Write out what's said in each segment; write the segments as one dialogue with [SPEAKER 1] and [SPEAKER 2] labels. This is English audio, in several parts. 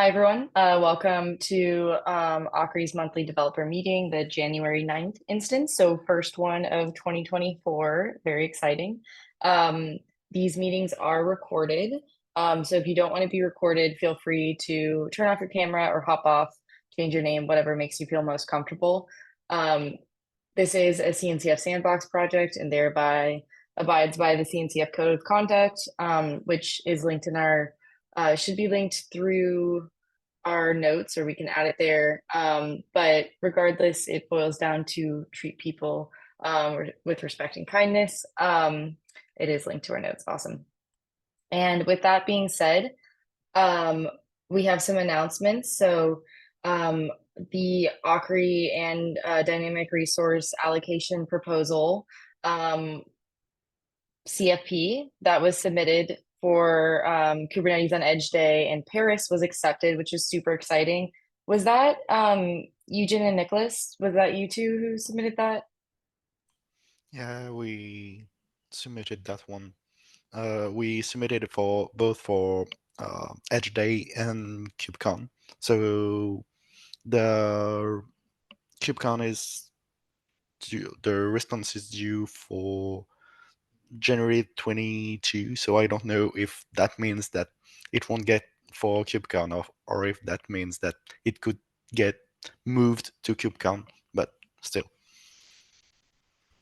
[SPEAKER 1] Hi, everyone. Welcome to Akri's monthly developer meeting, the January 9th instance. So first one of 2024, very exciting. Um, these meetings are recorded. So if you don't want to be recorded, feel free to turn off your camera or hop off, change your name, whatever makes you feel most comfortable. Um, this is a CNCF sandbox project and thereby abides by the CNCF code of conduct, which is linked in our should be linked through our notes or we can add it there. But regardless, it boils down to treat people with respect and kindness. It is linked to our notes. Awesome. And with that being said, um, we have some announcements. So um, the Akri and dynamic resource allocation proposal CFP that was submitted for Kubernetes on Edge Day in Paris was accepted, which is super exciting. Was that Eugen and Nicholas? Was that you two who submitted that?
[SPEAKER 2] Yeah, we submitted that one. We submitted it for both for Edge Day and KubeCon. So the KubeCon is due, the response is due for January 22. So I don't know if that means that it won't get for KubeCon or if that means that it could get moved to KubeCon, but still.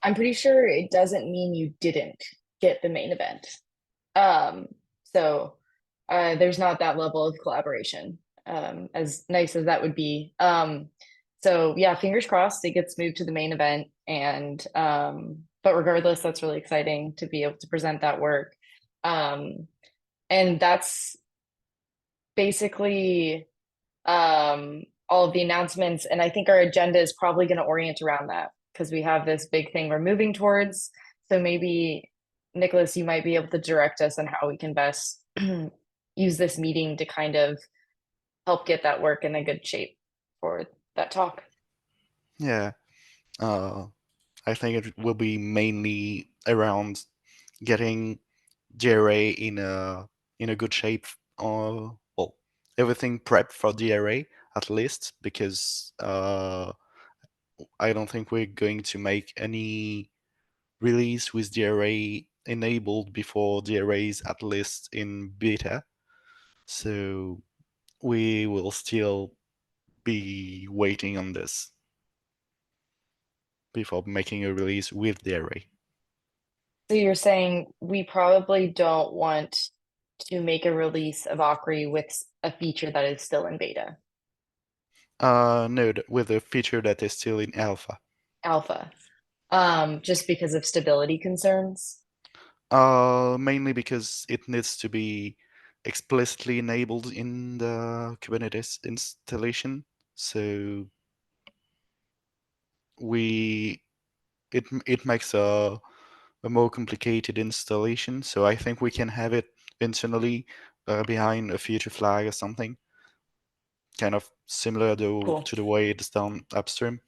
[SPEAKER 1] I'm pretty sure it doesn't mean you didn't get the main event. Um, so there's not that level of collaboration, as nice as that would be. So yeah, fingers crossed it gets moved to the main event. And but regardless, that's really exciting to be able to present that work. Um, and that's basically all of the announcements. And I think our agenda is probably going to orient around that because we have this big thing we're moving towards. So maybe, Nicholas, you might be able to direct us on how we can best use this meeting to kind of help get that work in a good shape for that talk.
[SPEAKER 2] Yeah. Uh, I think it will be mainly around getting DRA in a good shape. Well, everything prepped for DRA at least, because I don't think we're going to make any release with DRA enabled before DRA is at least in beta. So we will still be waiting on this before making a release with DRA.
[SPEAKER 1] So you're saying we probably don't want to make a release of Akri with a feature that is still in beta,
[SPEAKER 2] No, with a feature that is still in alpha.
[SPEAKER 1] alpha, just because of stability concerns.
[SPEAKER 2] Mainly because it needs to be explicitly enabled in the Kubernetes installation. So we it makes a more complicated installation. So I think we can have it internally behind a feature flag or something, kind of similar
[SPEAKER 1] Cool.
[SPEAKER 2] to the way it's done upstream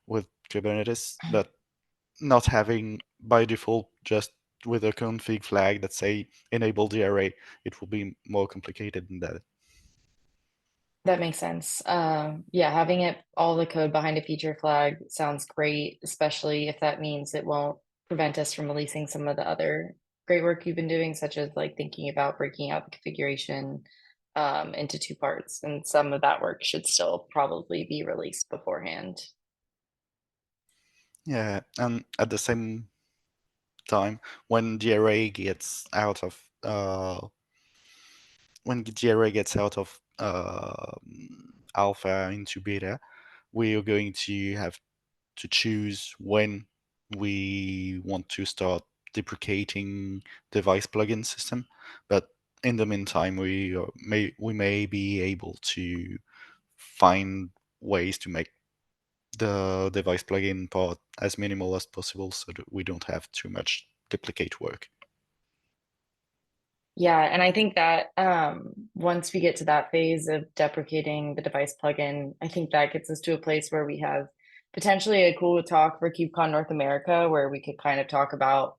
[SPEAKER 2] with Kubernetes, but not having by default just with a config flag that say enable the array. It will be more complicated than that.
[SPEAKER 1] That makes sense. Yeah, having it all the code behind a feature flag sounds great, especially if that means it won't prevent us from releasing some of the other great work you've been doing, such as like thinking about breaking out the configuration into two parts. And some of that work should still probably be released beforehand.
[SPEAKER 2] Yeah, and at the same time, when the array gets out of alpha into beta, we are going to have to choose when we want to start deprecating device plugin system. But in the meantime, we may be able to find ways to make the device plugin part as minimal as possible so that we don't have too much duplicate work.
[SPEAKER 1] Yeah, and I think that once we get to that phase of deprecating the device plugin, I think that gets us to a place where we have potentially a cool talk for KubeCon North America, where we could kind of talk about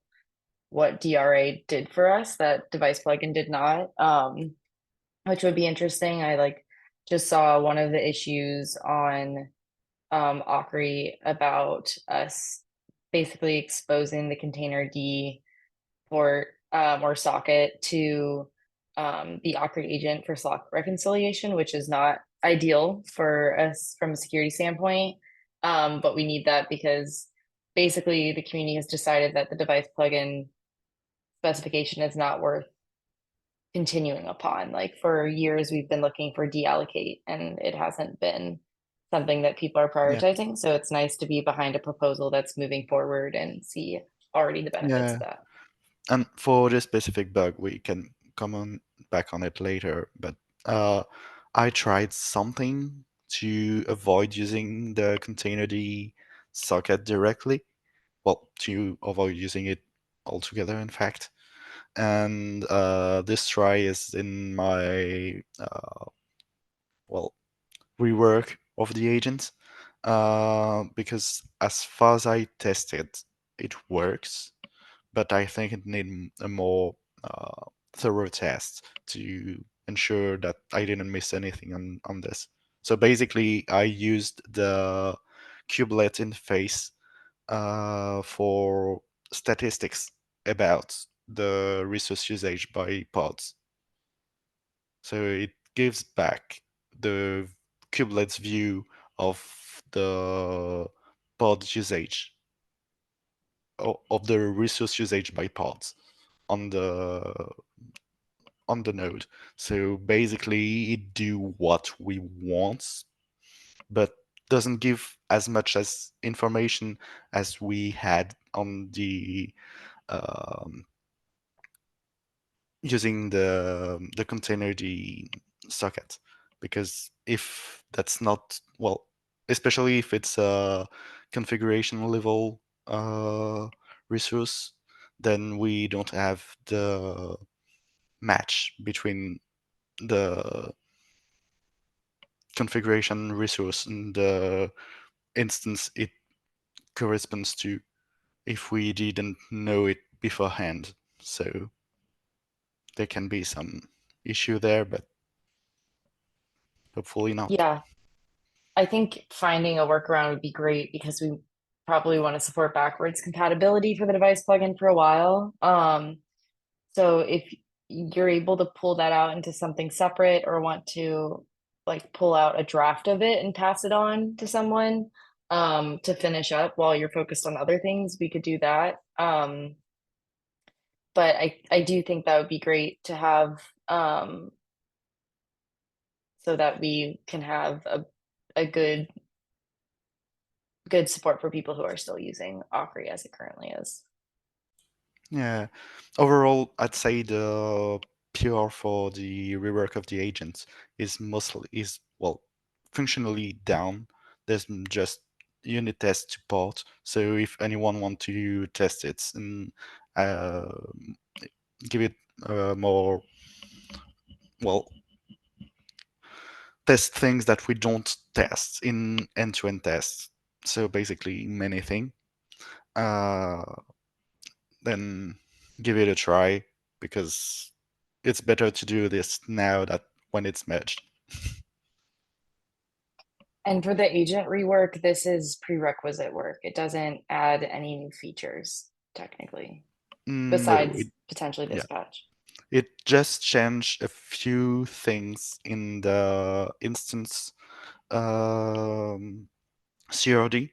[SPEAKER 1] what DRA did for us that device plugin did not, which would be interesting. I like just saw one of the issues on Akri about us basically exposing the container D port or socket to the Akri agent for Slack reconciliation, which is not ideal for us from a security standpoint. But we need that because basically the community has decided that the device plugin specification is not worth continuing upon. Like for years, we've been looking for deallocate, and it hasn't been something that people are
[SPEAKER 2] Yeah,
[SPEAKER 1] prioritizing. So it's nice to be behind a proposal that's moving forward and see already the benefits of
[SPEAKER 2] yeah.
[SPEAKER 1] that.
[SPEAKER 2] And for this specific bug, we can come on back on it later. But uh, I tried something to avoid using the containerd socket directly. Well, to avoid using it altogether, in fact. And this try is in my well rework of the agent, because as far as I tested, it works, but I think it need a more thorough test to ensure that I didn't miss anything on this. So basically, I used the kubelet interface for statistics about the resource usage by pods. So it gives back the kubelet's view of the pod usage, of the resource usage by pods on the node. So basically, it do what we want, but doesn't give as much as information as we had on the um, using the containerd socket, because if that's not, well, especially if it's a configuration level uh, resource, then we don't have the match between the configuration resource and the instance it corresponds to if we didn't know it beforehand. So there can be some issue there, but hopefully not.
[SPEAKER 1] Yeah, I think finding a workaround would be great because we probably want to support backwards compatibility for the device plugin for a while. So if you're able to pull that out into something separate or want to like pull out a draft of it and pass it on to someone to finish up while you're focused on other things, we could do that. But I do think that would be great to have so that we can have a good support for people who are still using Akri as it currently is.
[SPEAKER 2] Yeah. Overall, I'd say the PR for the rework of the agent is well functionally down. There's just unit test support. So if anyone want to test it and uh, give it more, well, test things that we don't test in end-to-end tests. So basically, many things. Uh, then give it a try, because it's better to do this now that when it's merged.
[SPEAKER 1] And for the agent rework, this is prerequisite work. It doesn't add any new features, technically,
[SPEAKER 2] No,
[SPEAKER 1] besides potentially
[SPEAKER 2] yeah,
[SPEAKER 1] dispatch.
[SPEAKER 2] it just changed a few things in the instance CRD,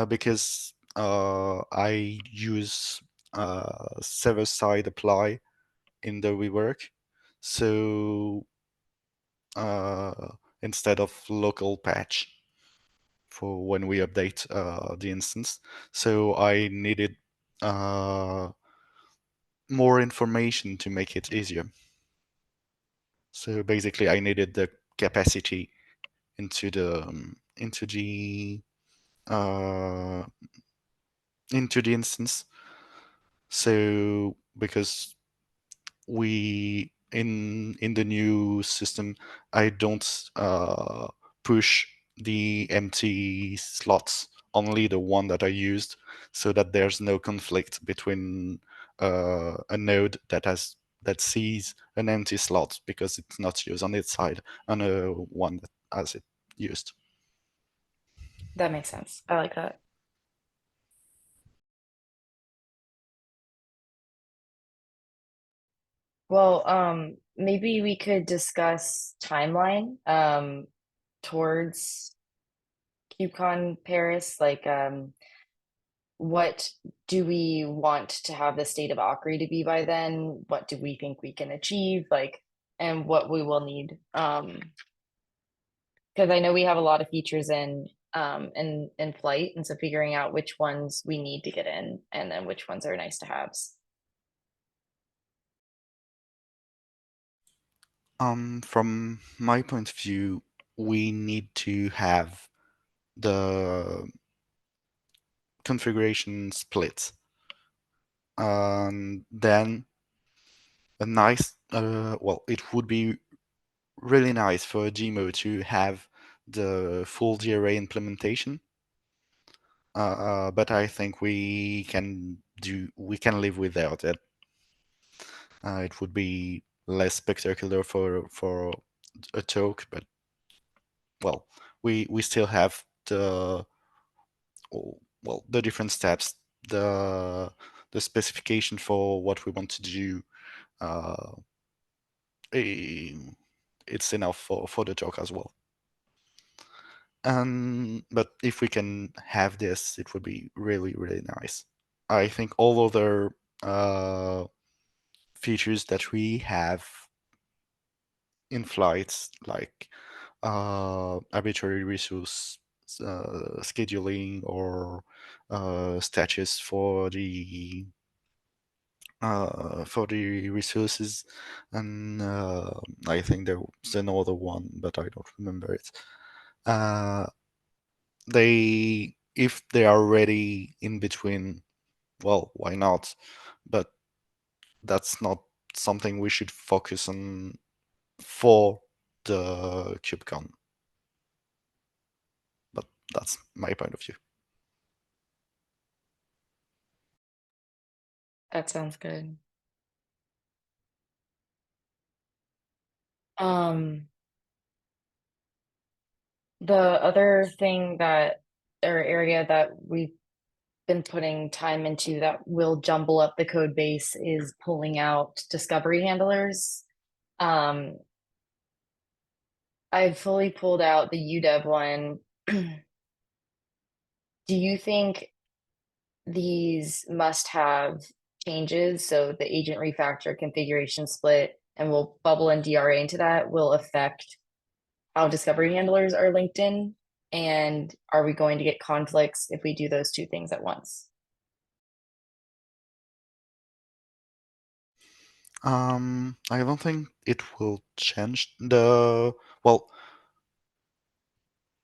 [SPEAKER 2] because I use server-side apply in the rework, so uh, instead of local patch for when we update the instance. So I needed uh, more information to make it easier. So basically, I needed the capacity into uh, into the instance. So because we in the new system, I don't push the empty slots, only the one that I used, so that there's no conflict between a node that has that sees an empty slot because it's not used on its side, and a one that has it used.
[SPEAKER 1] That makes sense. I like that. Well, maybe we could discuss timeline towards KubeCon Paris. Like, what do we want to have the state of Akri to be by then? What do we think we can achieve? Like, and what we will need. Because I know we have a lot of features in flight, and so figuring out which ones we need to get in, and then which ones are nice to haves.
[SPEAKER 2] From my point of view, we need to have the configuration split, and then a nice, well, it would be really nice for a demo to have the full DRA implementation. But I think we can live without it. It would be less spectacular for a talk, but well, we still have the well the different steps, the the specification for what we want to do. Uh, eh, it's enough for the talk as well. But if we can have this, it would be really nice. I think all other uh, features that we have in flights, like arbitrary resource scheduling or status for the resources, and I think there's another one, but I don't remember it. Uh, they if they are ready in between, well, why not? But that's not something we should focus on for the KubeCon. But that's my point of view.
[SPEAKER 1] That sounds good. Um, the other thing that or area that we've been putting time into that will jumble up the code base is pulling out discovery handlers. Um, I've fully pulled out the UDEV one. Do you think these must have changes? So the agent refactor configuration split, and we'll bubble in DRA into that, will affect how discovery handlers are linked in? And are we going to get conflicts if we do those two things at once?
[SPEAKER 2] I don't think it will change the well.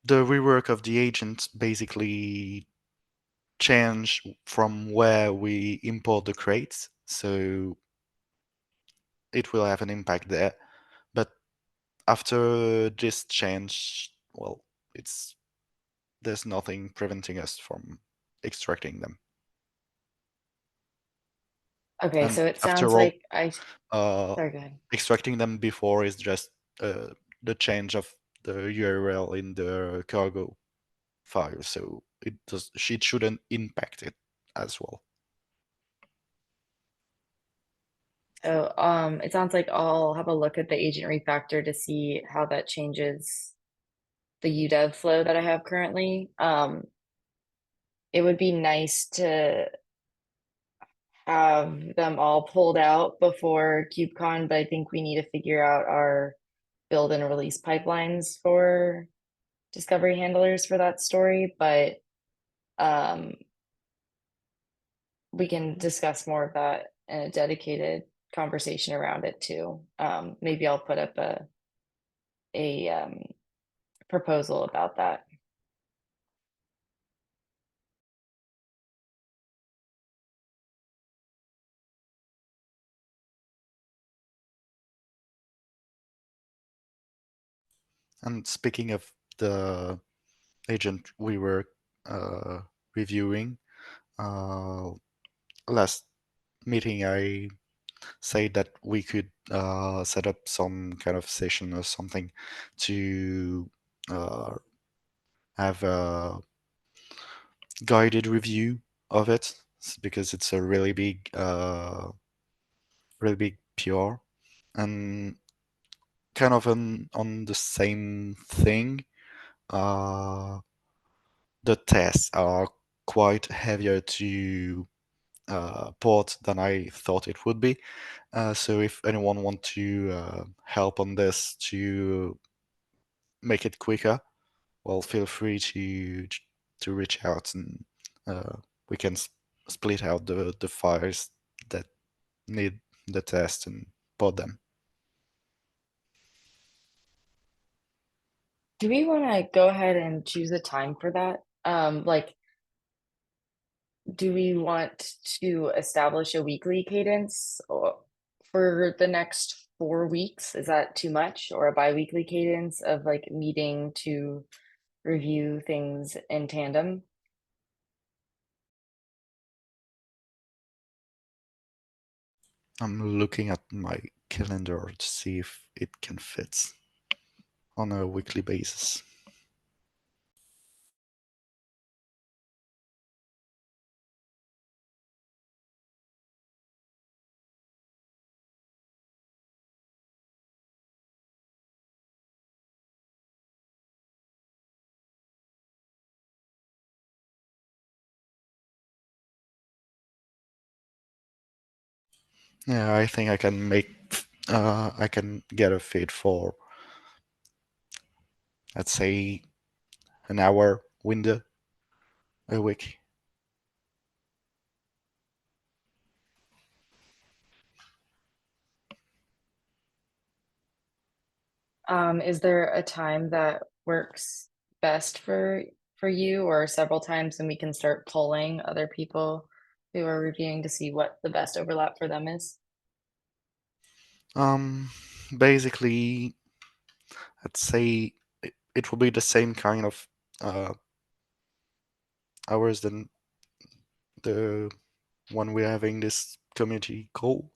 [SPEAKER 2] The rework of the agent basically change from where we import the crates, so it will have an impact there. But after this change, well, it's there's nothing preventing us from extracting them.
[SPEAKER 1] Okay,
[SPEAKER 2] And
[SPEAKER 1] so it sounds
[SPEAKER 2] after all,
[SPEAKER 1] like I,
[SPEAKER 2] uh,
[SPEAKER 1] sorry, go ahead.
[SPEAKER 2] extracting them before is just the change of the URL in the cargo file, so it shouldn't impact it as well.
[SPEAKER 1] So it sounds like I'll have a look at the agent refactor to see how that changes the UDEV flow that I have currently. It would be nice to have them all pulled out before KubeCon, but I think we need to figure out our build and release pipelines for discovery handlers for that story. But um, we can discuss more of that in a dedicated conversation around it too. Maybe I'll put up a proposal about that.
[SPEAKER 2] And speaking of the agent we were uh, reviewing, uh, last meeting say that we could set up some kind of session or something to uh, have a guided review of it, because it's a really big PR. And kind of on the same thing, uh, the tests are quite heavier to port than I thought it would be. So if anyone want to help on this to make it quicker, well, feel free to reach out, and uh, we can split out the files that need the test and port them.
[SPEAKER 1] Do we want to go ahead and choose a time for that? Like, do we want to establish a weekly cadence for the next 4 weeks? Is that too much? Or a biweekly cadence of like meeting to review things in tandem?
[SPEAKER 2] I'm looking at my calendar to see if it can fit on a weekly basis. Yeah, I think I can I can get a feed for, let's say, an hour window a week.
[SPEAKER 1] Is there a time that works best for you or several times and we can start polling other people who are reviewing to see what the best overlap for them is?
[SPEAKER 2] Um, Basically, I'd say it will be the same kind of uh, hours than the one we're having this community call.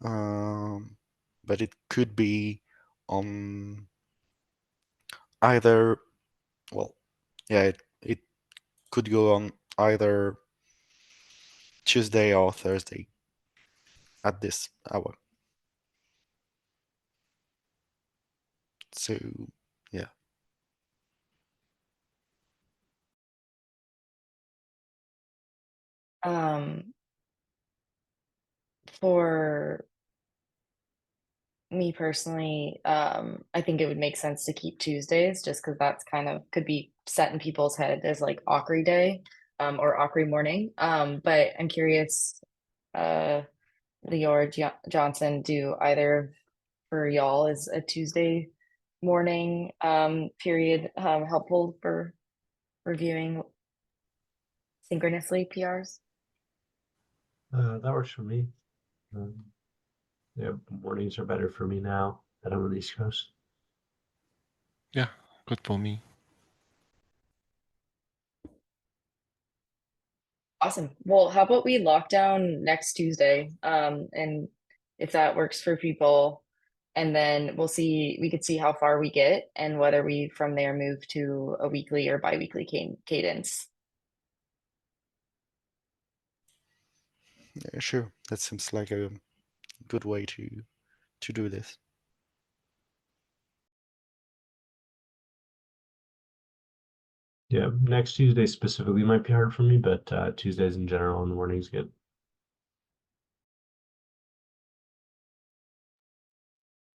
[SPEAKER 2] Um, but it could be on either, well, yeah, it could go on either Tuesday or Thursday at this hour. So, yeah.
[SPEAKER 1] Um, for me personally, I think it would make sense to keep Tuesdays just because that's kind of could be set in people's head as like Akri day, or Akri morning. But I'm curious, uh, Leor Johnson, do either for y'all is a Tuesday morning period helpful for reviewing synchronously PRs?
[SPEAKER 3] That works for me. Um, yeah, mornings are better for me now that I'm on the East Coast.
[SPEAKER 4] Yeah, good for me.
[SPEAKER 1] Awesome. Well, how about we lock down next Tuesday? And if that works for people, and then we could see how far we get and whether we from there move to a weekly or biweekly cadence.
[SPEAKER 2] Yeah, sure. That seems like a good way to do this.
[SPEAKER 3] Yeah, next Tuesday specifically might be hard for me, but Tuesdays in general in the morning's good.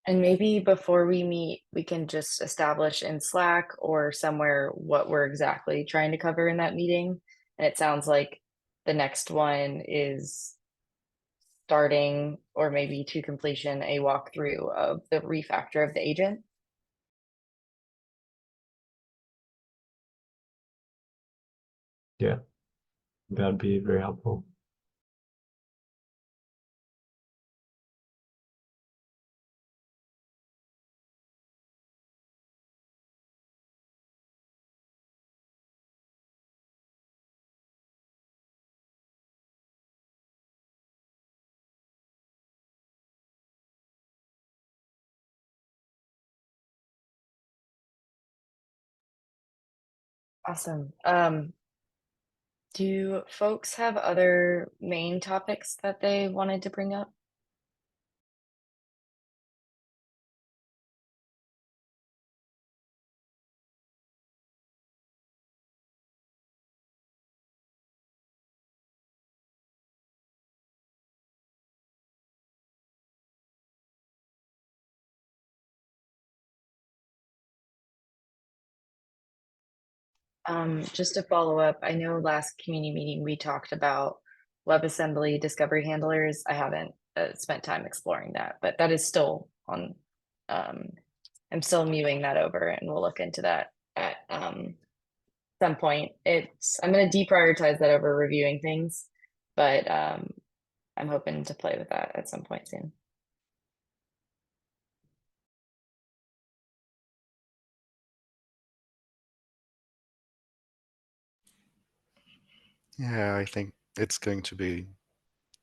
[SPEAKER 1] And maybe before we meet, we can just establish in Slack or somewhere what we're exactly trying to cover in that meeting. And it sounds like the next one is starting or maybe to completion a walkthrough of the refactor of the agent.
[SPEAKER 3] Yeah, that'd be very helpful.
[SPEAKER 1] Awesome. Do folks have other main topics that they wanted to bring up? Just to follow up, I know last community meeting we talked about WebAssembly discovery handlers. I haven't spent time exploring that, but that is still on. I'm still mewing that over, and we'll look into that at some point. I'm going to deprioritize that over reviewing things, but I'm hoping to play with that at some point soon.
[SPEAKER 2] Yeah, I think it's going to be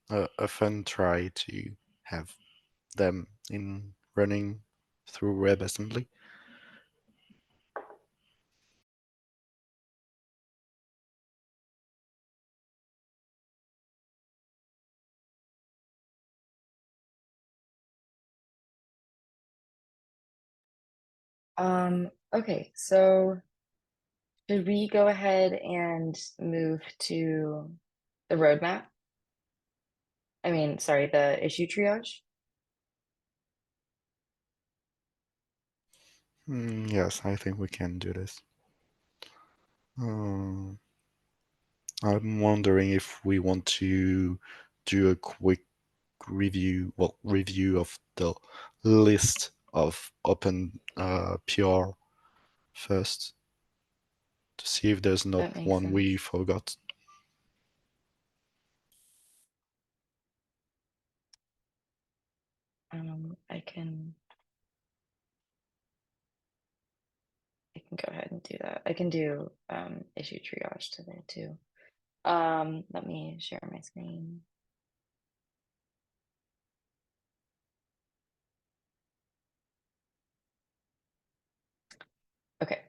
[SPEAKER 2] a fun try to have them in running through WebAssembly.
[SPEAKER 1] Okay, so should we go ahead and move to the roadmap? I mean, sorry, the issue triage?
[SPEAKER 2] Yes, I think we can do this. I'm wondering if we want to do a quick review of the list of open PR first to see if there's not
[SPEAKER 1] That makes
[SPEAKER 2] one we
[SPEAKER 1] sense.
[SPEAKER 2] forgot.
[SPEAKER 1] I can go ahead and do that. I can do issue triage today too. Let me share my screen. Okay.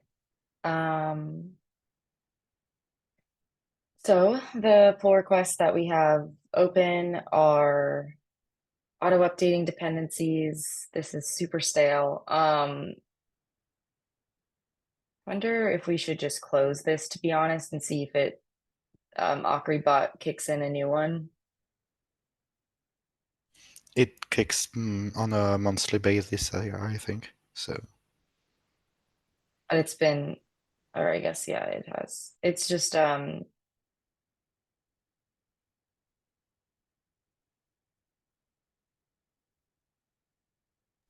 [SPEAKER 1] So the pull requests that we have open are auto updating dependencies. This is super stale. Wonder if we should just close this, to be honest, and see if it Akri bot kicks in a new one.
[SPEAKER 2] It kicks on a monthly basis, I think. So
[SPEAKER 1] But it's been, or I guess yeah, it has. It's just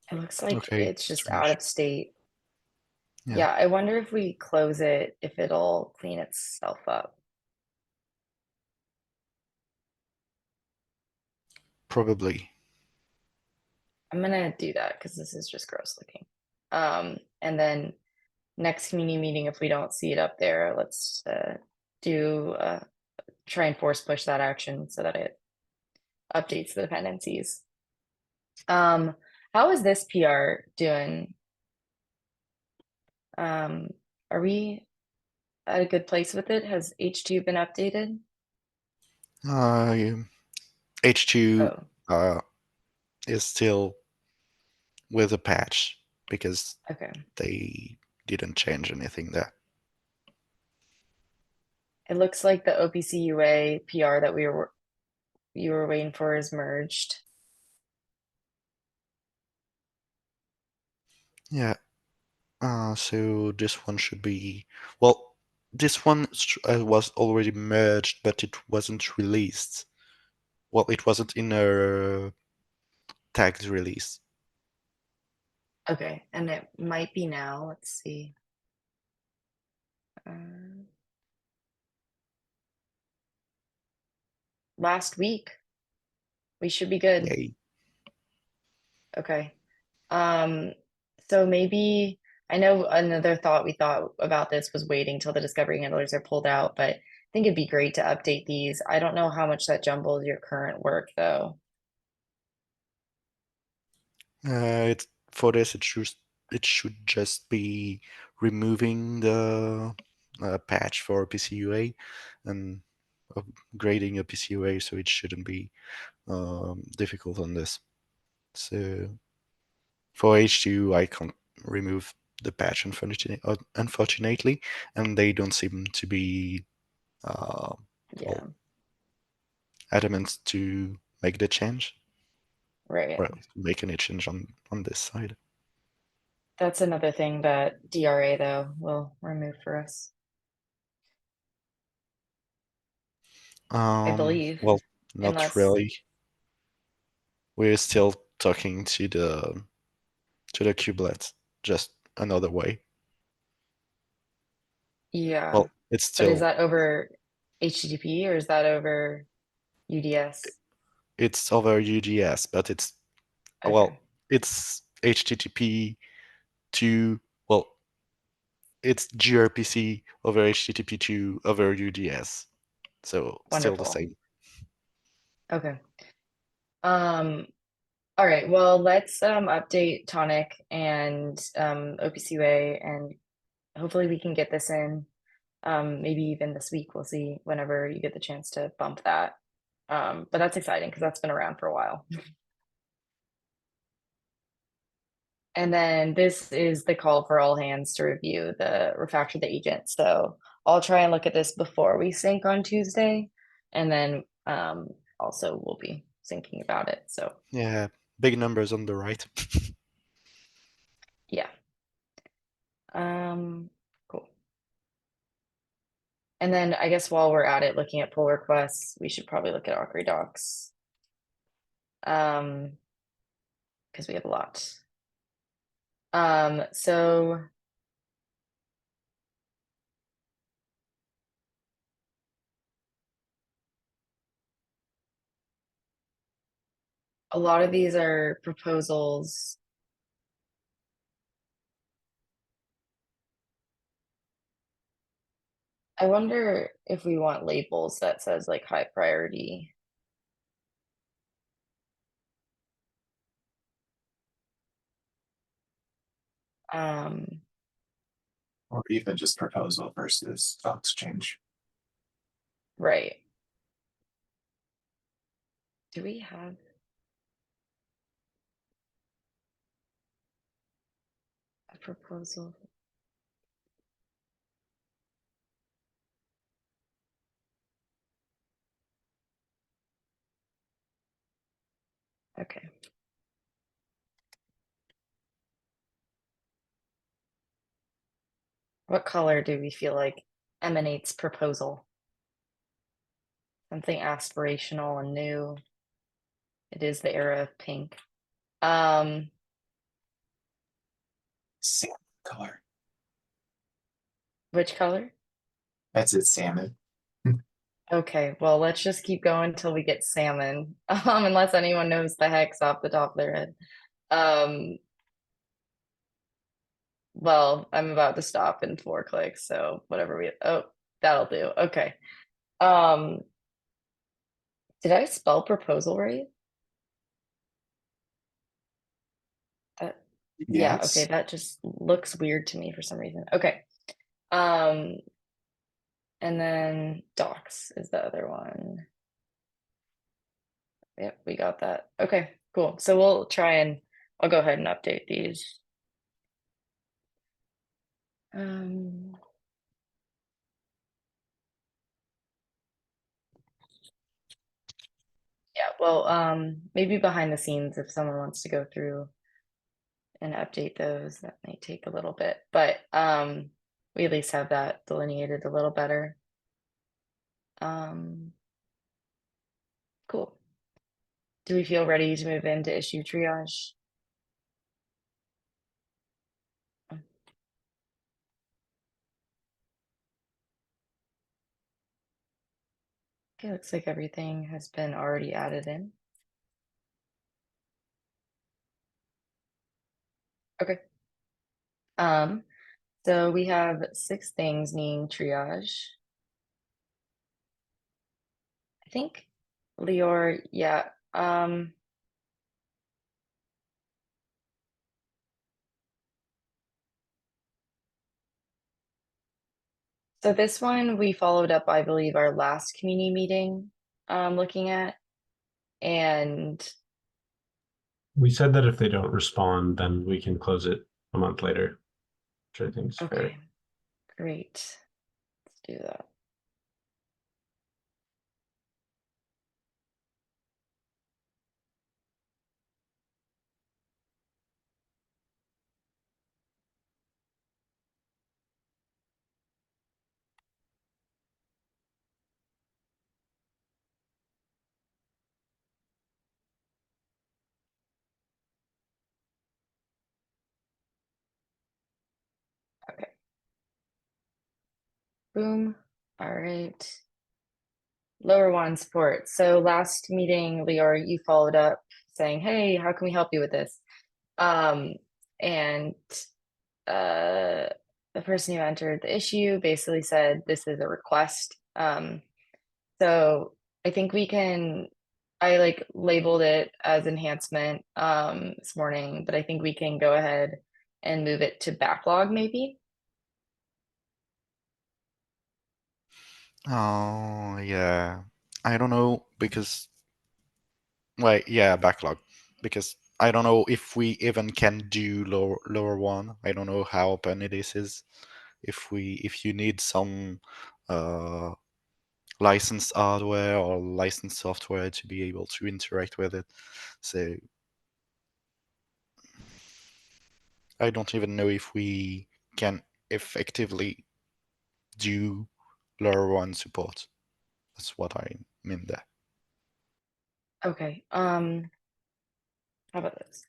[SPEAKER 1] it looks like
[SPEAKER 2] okay,
[SPEAKER 1] it's just out
[SPEAKER 2] strange.
[SPEAKER 1] of state.
[SPEAKER 2] Yeah,
[SPEAKER 1] Yeah, I wonder if we close it, if it'll clean itself up.
[SPEAKER 2] probably.
[SPEAKER 1] I'm gonna do that because this is just gross looking. And then next community meeting, if we don't see it up there, let's do try and force push that action so that it updates the dependencies. How is this PR doing? Are we at a good place with it? Has H2 been updated?
[SPEAKER 2] H2
[SPEAKER 1] Oh,
[SPEAKER 2] is still with a patch because
[SPEAKER 1] okay.
[SPEAKER 2] they didn't change anything there.
[SPEAKER 1] It looks like the OPC UA PR that you were waiting for is merged.
[SPEAKER 2] Yeah. So this one should be well. This one was already merged, but it wasn't released. Well, it wasn't in a tagged release.
[SPEAKER 1] Okay, and it might be now. Let's see. Last week. We should be good.
[SPEAKER 2] Yay.
[SPEAKER 1] Okay. So maybe I know another thought we thought about this was waiting till the discovery handlers are pulled out, but I think it'd be great to update these. I don't know how much that jumbles your current work though.
[SPEAKER 2] It for this it should just be removing patch for PCUA and upgrading a PCUA, so it shouldn't be difficult on this. So for H2, I can't remove the patch, unfortunately, and they don't seem to be
[SPEAKER 1] Yeah,
[SPEAKER 2] adamant to make the change,
[SPEAKER 1] right.
[SPEAKER 2] or make any change on this side.
[SPEAKER 1] That's another thing that DRA though will remove for us, I believe,
[SPEAKER 2] Well, not
[SPEAKER 1] unless
[SPEAKER 2] really. We're still talking to the kubelet, just another way.
[SPEAKER 1] yeah.
[SPEAKER 2] Well, it's
[SPEAKER 1] But is
[SPEAKER 2] still
[SPEAKER 1] that over HTTP or is that over UDS?
[SPEAKER 2] it's over UDS, but it's
[SPEAKER 1] Okay,
[SPEAKER 2] well, it's HTTP to well, it's gRPC over HTTP to over UDS, so still the
[SPEAKER 1] wonderful.
[SPEAKER 2] same.
[SPEAKER 1] Okay. All right. Well, let's update Tonic and OPCUA, and hopefully we can get this in. Maybe even this week. We'll see whenever you get the chance to bump that. But that's exciting because that's been around for a while. And then this is the call for all hands to review the refactor the agent. So I'll try and look at this before we sync on Tuesday, and then also we'll be syncing about it. So
[SPEAKER 2] Yeah, big numbers on the right.
[SPEAKER 1] yeah. Cool. And then I guess while we're at it, looking at pull requests, we should probably look at Akri docs. Because we have a lot. So a lot of these are proposals. I wonder if we want labels that says like high priority.
[SPEAKER 5] Or even just proposal versus docs change.
[SPEAKER 1] Right. Do we have? A proposal? Okay. What color do we feel like emanates proposal? Something aspirational and new. It is the era of pink.
[SPEAKER 5] Salmon color.
[SPEAKER 1] Which color?
[SPEAKER 5] That's it, salmon.
[SPEAKER 1] Okay, well, let's just keep going until we get salmon, unless anyone knows the hex off the top of their head. Well, I'm about to stop in 4 clicks, so whatever oh, that'll do. Okay. Did I spell proposal right? Yeah, okay,
[SPEAKER 5] Yes.
[SPEAKER 1] that just looks weird to me for some reason. Okay. Um, and then docs is the other one. Yep, we got that. Okay, cool. So we'll try and I'll go ahead and update these. Yeah, well, maybe behind the scenes if someone wants to go through and update those, that may take a little bit, but we at least have that delineated a little better. Cool. Do we feel ready to move into issue triage? Okay, looks like everything has been already added in. Okay. So we have 6 things needing triage. I think Lior, yeah. So this one we followed up, I believe, our last community meeting, looking at. And
[SPEAKER 3] We said that if they don't respond, then we can close it a month later, which I think is fair.
[SPEAKER 1] okay, great. Let's do that. Okay. Boom. All right. Lower one support. So last meeting, Leora, you followed up saying, hey, how can we help you with this? And the person who entered the issue basically said this is a request. So I think we can, I like labeled it as enhancement this morning, but I think we can go ahead and move it to backlog maybe.
[SPEAKER 2] Oh, yeah. I don't know because, well, yeah, backlog. Because I don't know if we even can do lower one. I don't know how open it is. If you need some uh, licensed hardware or licensed software to be able to interact with it. So I don't even know if we can effectively do lower one support. That's what I mean there.
[SPEAKER 1] Okay. How about this?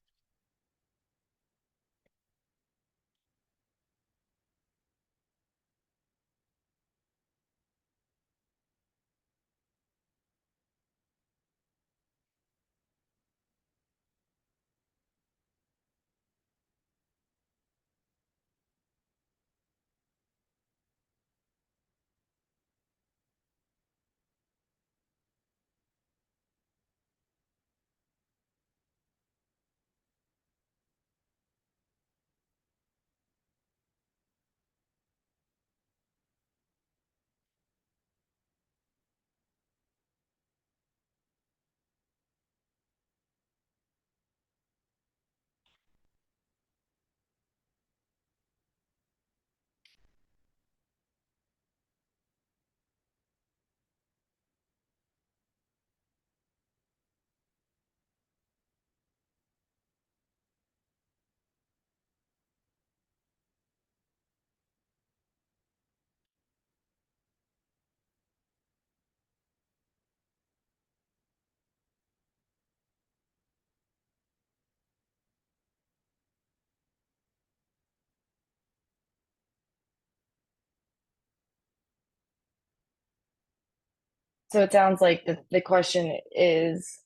[SPEAKER 1] So it sounds like the question is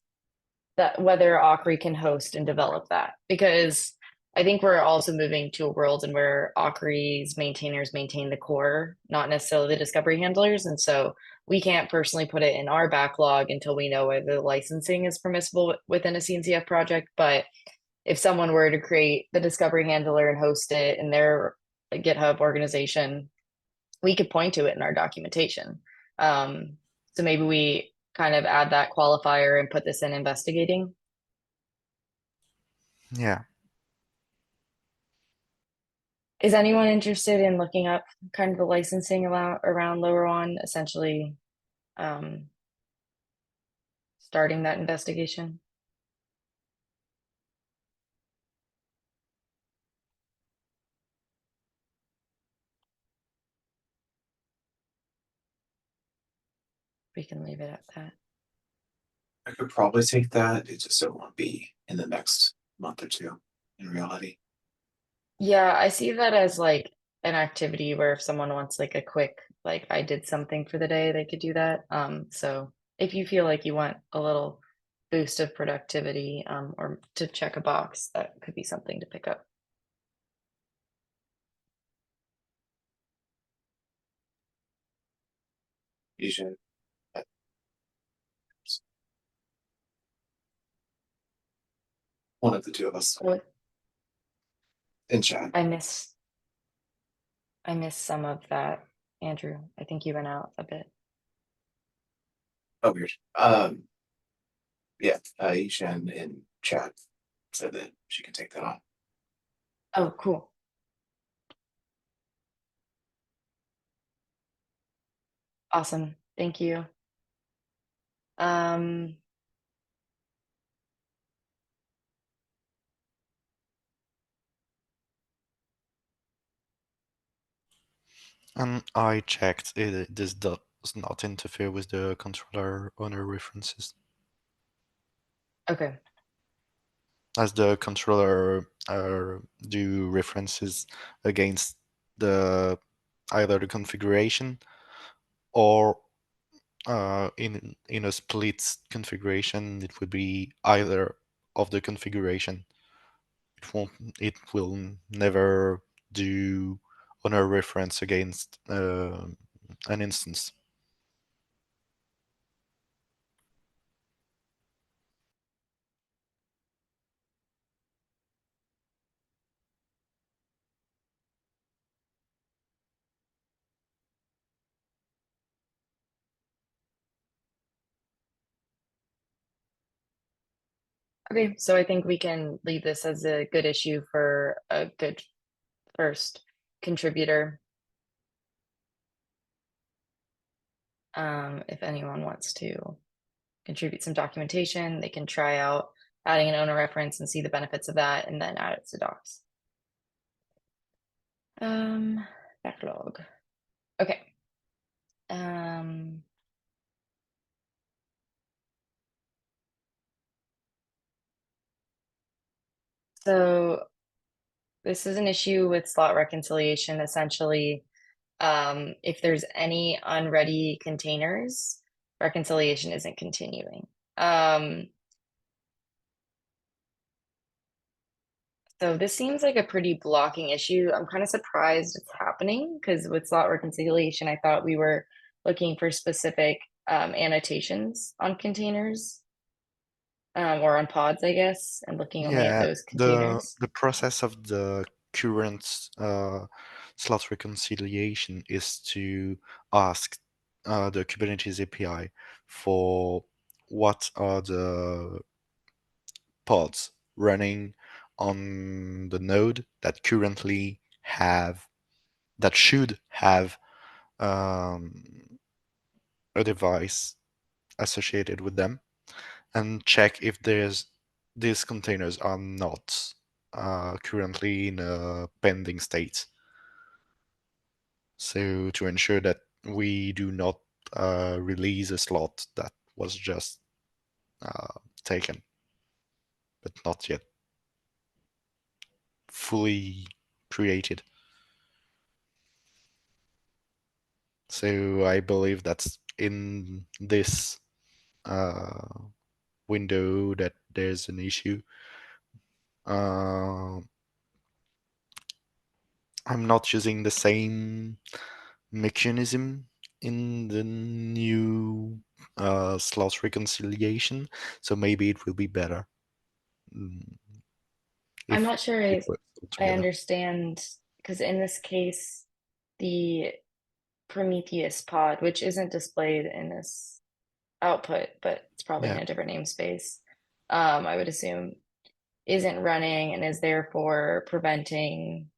[SPEAKER 1] that whether Akri can host and develop that, because I think we're also moving to a world in where Akri's maintainers maintain the core, not necessarily the discovery handlers. And so we can't personally put it in our backlog until we know whether the licensing is permissible within a CNCF project. But if someone were to create the discovery handler and host it in their GitHub organization, we could point to it in our documentation. So maybe we kind of add that qualifier and put this in investigating.
[SPEAKER 2] Yeah.
[SPEAKER 1] Is anyone interested in looking up kind of the licensing around lower one, essentially starting that investigation? We can leave it at that.
[SPEAKER 5] I could probably take that, it just it won't be in the next month or two, in reality.
[SPEAKER 1] Yeah, I see that as like an activity where if someone wants like a quick, like I did something for the day, they could do that. So if you feel like you want a little boost of productivity, or to check a box, that could be something to pick up.
[SPEAKER 5] You should. One of the two of us
[SPEAKER 1] What
[SPEAKER 5] in chat.
[SPEAKER 1] I miss some of that. Andrew, I think you went out a bit.
[SPEAKER 5] Oh, weird. Yeah, Yishan in chat said that she can take that on.
[SPEAKER 1] Oh, cool. Awesome. Thank you. Um,
[SPEAKER 2] And I checked, this does not interfere with the controller owner references,
[SPEAKER 1] okay.
[SPEAKER 2] as the controller do references against the either the configuration or in a split configuration, it would be either of the configuration. It will never do owner reference against an instance.
[SPEAKER 1] Okay, so I think we can leave this as a good issue for a good first contributor. If anyone wants to contribute some documentation, they can try out adding an owner reference and see the benefits of that and then add it to docs. Backlog. Okay. So this is an issue with slot reconciliation. Essentially, if there's any unready containers, reconciliation isn't continuing. So this seems like a pretty blocking issue. I'm kind of surprised it's happening because with slot reconciliation, I thought we were looking for specific annotations on containers or on pods, I guess, and looking only at
[SPEAKER 2] Yeah,
[SPEAKER 1] those
[SPEAKER 2] the
[SPEAKER 1] containers.
[SPEAKER 2] the process of the current slot reconciliation is to ask the Kubernetes API for what are the pods running on the node that currently have that should have um, a device associated with them, and check if these containers are not currently in a pending state. So to ensure that we do not release a slot that was just taken, but not yet fully created. So I believe that's in this window that there's an issue. I'm not using the same mechanism in the new slot reconciliation, so maybe it will be better
[SPEAKER 1] I'm
[SPEAKER 2] if
[SPEAKER 1] not sure
[SPEAKER 2] it works all
[SPEAKER 1] I
[SPEAKER 2] together.
[SPEAKER 1] understand because in this case, the Prometheus pod, which isn't displayed in this output, but it's probably in
[SPEAKER 2] Yeah,
[SPEAKER 1] a different namespace, I would assume, isn't running and is therefore preventing.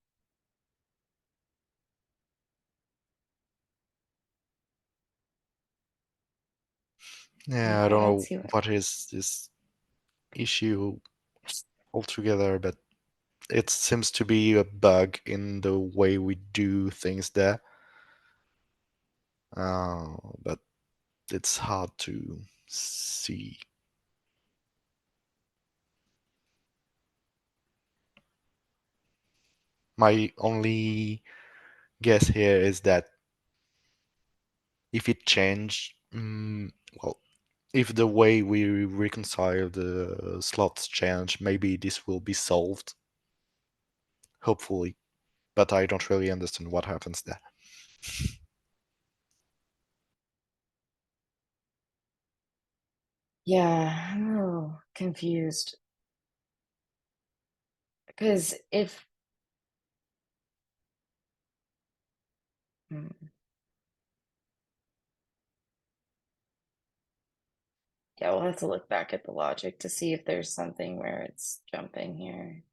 [SPEAKER 2] yeah. I don't
[SPEAKER 1] Okay, let's
[SPEAKER 2] know
[SPEAKER 1] see what.
[SPEAKER 2] what is this issue altogether, but it seems to be a bug in the way we do things there. But it's hard to see. My only guess here is that if it changed, well, if the way we reconcile the slots change, maybe this will be solved. Hopefully, but I don't really understand what happens there.
[SPEAKER 1] Yeah, I'm a little confused because if hmm, Yeah, we'll have to look back at the logic to see if there's something where it's jumping here.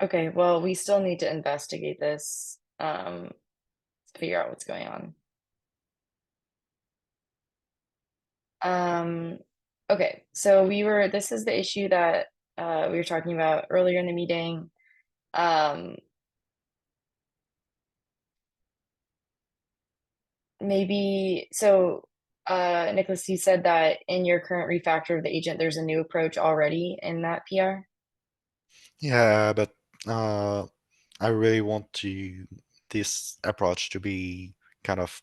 [SPEAKER 1] Okay, well, we still need to investigate this, to figure out what's going on. Okay, so this is the issue that we were talking about earlier in the meeting. Maybe so Nicholas, you said that in your current refactor of the agent, there's a new approach already in that PR.
[SPEAKER 2] Yeah, but I really want this approach to be kind of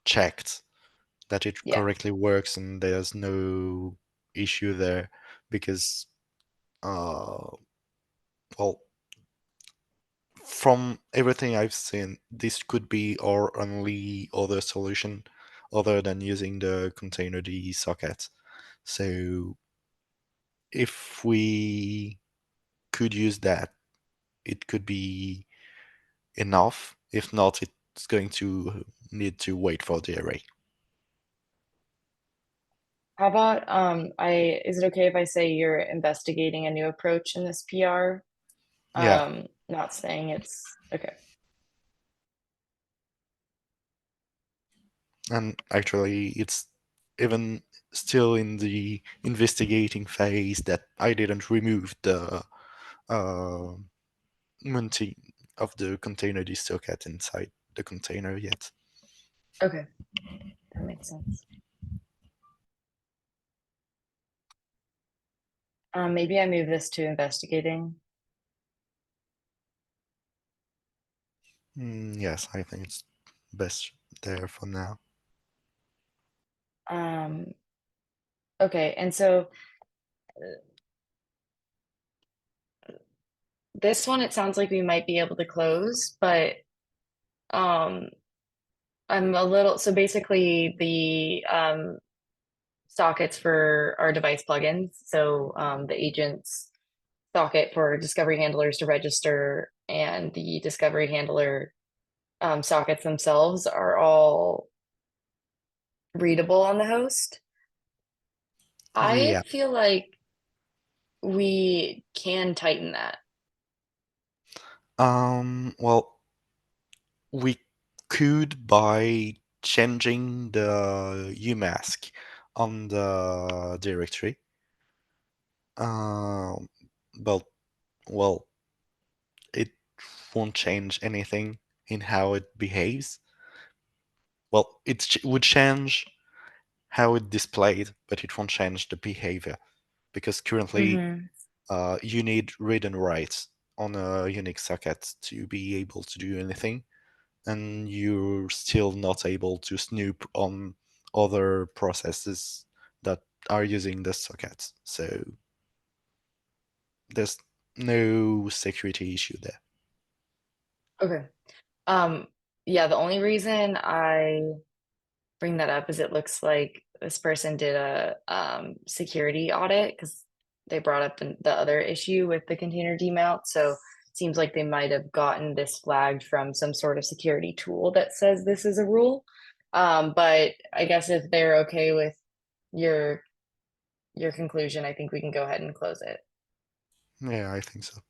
[SPEAKER 2] checked that it
[SPEAKER 1] Yeah.
[SPEAKER 2] correctly works and there's no issue there because well, from everything I've seen, this could be our only other solution other than using the container D socket. So if we could use that, it could be enough. If not, it's going to need to wait for the array.
[SPEAKER 1] How about is it okay if I say you're investigating a new approach in this PR?
[SPEAKER 2] Yeah,
[SPEAKER 1] Not saying it's okay.
[SPEAKER 2] and actually, it's even still in the investigating phase that I didn't remove the uh, mounting of the container socket inside the container yet.
[SPEAKER 1] Okay, that makes sense. Maybe I move this to investigating.
[SPEAKER 2] Yes, I think it's best there for now.
[SPEAKER 1] Okay, and so this one, it sounds like we might be able to close, but I'm a little, so basically the sockets for our device plugins. So the agents socket for discovery handlers to register and the discovery handler sockets themselves are all readable on the host. I
[SPEAKER 2] Yeah.
[SPEAKER 1] feel like we can tighten that.
[SPEAKER 2] Well, we could by changing the UMask on the directory. Um, but well, it won't change anything in how it behaves. Well, would change how it displayed, but it won't change the behavior because currently you need read and write on a Unix socket to be able to do anything, and you're still not able to snoop on other processes that are using the socket. So there's no security issue there.
[SPEAKER 1] Okay. Yeah, the only reason I bring that up is it looks like this person did a security audit because they brought up the other issue with the container demount. So it seems like they might have gotten this flagged from some sort of security tool that says this is a rule. But I guess if they're okay with your conclusion, I think we can go ahead and close it.
[SPEAKER 2] Yeah, I think so.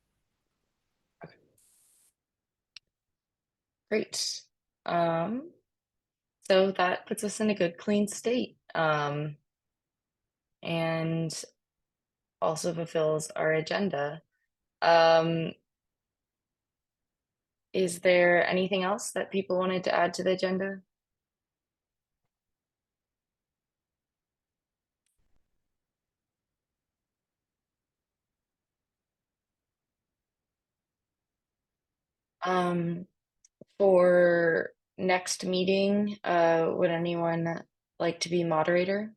[SPEAKER 1] Great. So that puts us in a good clean state. And also fulfills our agenda. Is there anything else that people wanted to add to the agenda? For next meeting, would anyone like to be moderator?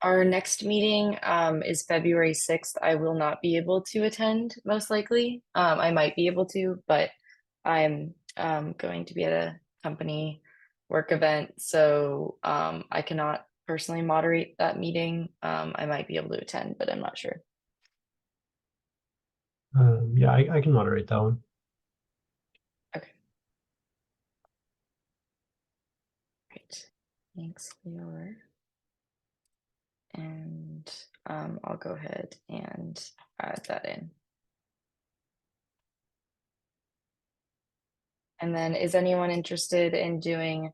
[SPEAKER 1] Our next meeting is February 6th. I will not be able to attend, most likely. I might be able to, but I'm going to be at a company work event, so I cannot personally moderate that meeting. I might be able to attend, but I'm not sure.
[SPEAKER 3] Yeah, I can moderate that one.
[SPEAKER 1] Okay. Great. Thanks, Leor. And I'll go ahead and add that in. And then is anyone interested in doing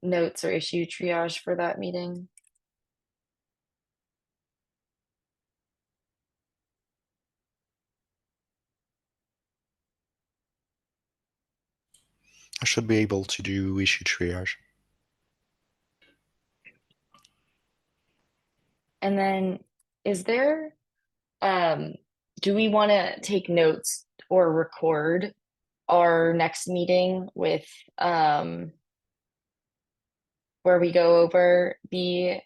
[SPEAKER 1] notes or issue triage for that meeting?
[SPEAKER 2] I should be able to do issue triage.
[SPEAKER 1] And then is there, do we want to take notes or record our next meeting with, where we go over the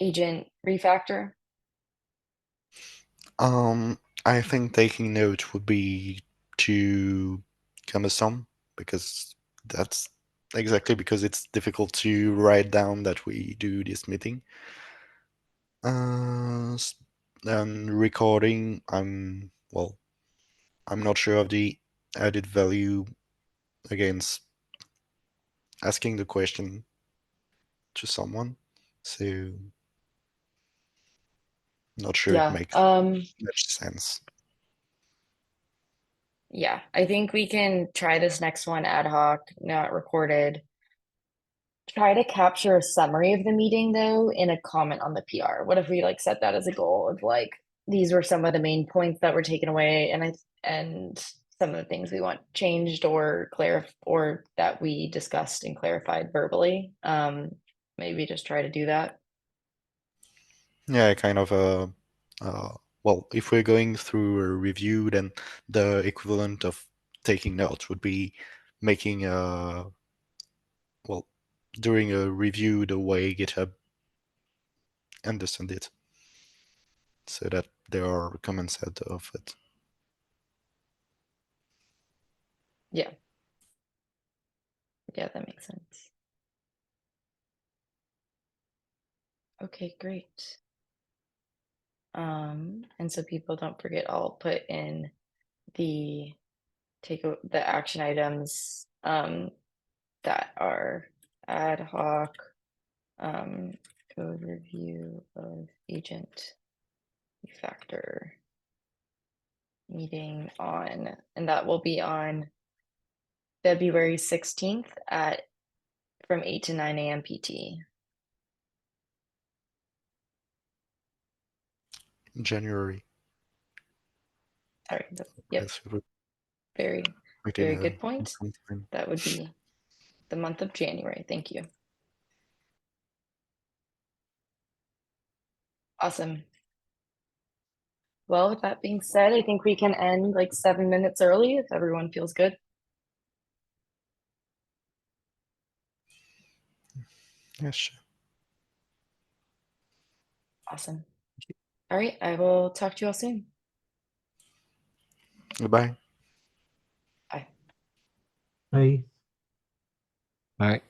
[SPEAKER 1] agent refactor?
[SPEAKER 2] I think taking note would be too cumbersome because that's exactly because it's difficult to write down that we do this meeting. And recording, I'm not sure of the added value against asking the question to someone. So not sure it
[SPEAKER 1] Yeah,
[SPEAKER 2] makes much sense.
[SPEAKER 1] yeah, I think we can try this next one ad hoc, not recorded. Try to capture a summary of the meeting though in a comment on the PR. What if we like set that as a goal of like these were some of the main points that were taken away and some of the things we want changed or or that we discussed and clarified verbally. Maybe just try to do that.
[SPEAKER 2] Yeah, kind of well, if we're going through a review, then the equivalent of taking notes would be making a, well, doing a review the way GitHub understand it, so that there are comments out of it.
[SPEAKER 1] Yeah. Yeah, that makes sense. Okay, great. And so people don't forget, I'll put in the the action items that are ad hoc code review of agent factor meeting on, and that will be on February 16th at from 8 to 9 a.m. PT.
[SPEAKER 2] January.
[SPEAKER 1] Sorry. Yep.
[SPEAKER 2] Yes, it would
[SPEAKER 1] Very,
[SPEAKER 2] within
[SPEAKER 1] very
[SPEAKER 2] a
[SPEAKER 1] good point.
[SPEAKER 2] some time.
[SPEAKER 1] That would be the month of January. Thank you. Awesome. Well, with that being said, I think we can end like 7 minutes early if everyone feels good.
[SPEAKER 2] Yes, sure.
[SPEAKER 1] Awesome. All right, I will talk to you all soon.
[SPEAKER 2] Goodbye.
[SPEAKER 1] Bye.
[SPEAKER 3] Hey.
[SPEAKER 4] Bye.